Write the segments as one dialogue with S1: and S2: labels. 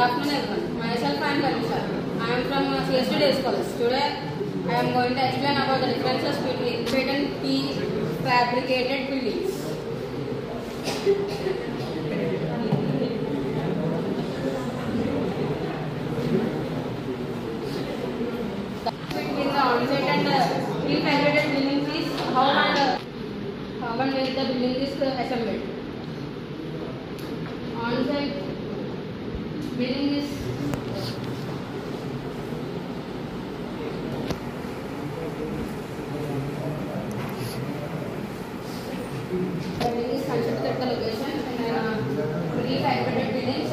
S1: afternoon everyone. Myself I am Kanisha. I am from CST Day Scholars. Today I am going to explain about the differences between prefabricated buildings. Between the on-site and prefabricated buildings is how and when the building is assembled. On-site building is constructed at the location, and prefabricated buildings,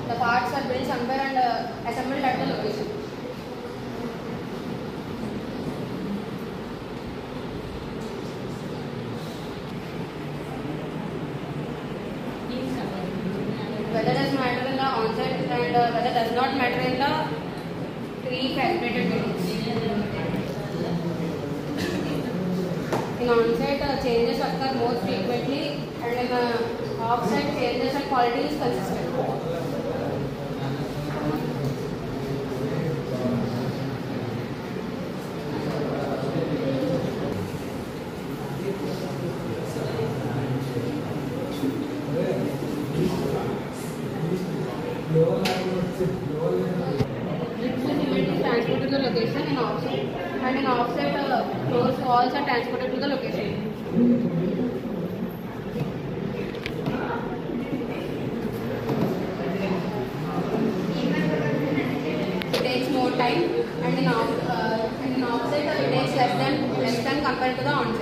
S1: the parts are built somewhere and assembled at the location. Whether does matter in the on-site and whether does not matter in the prefabricated buildings. In on-site, changes occur more frequently, and in off-site, changes and quality is consistent. Transported to the location in offsite, and in offsite, floors walls are transported to the location. It takes more time, and in offsite, it takes less than compared to the onsite.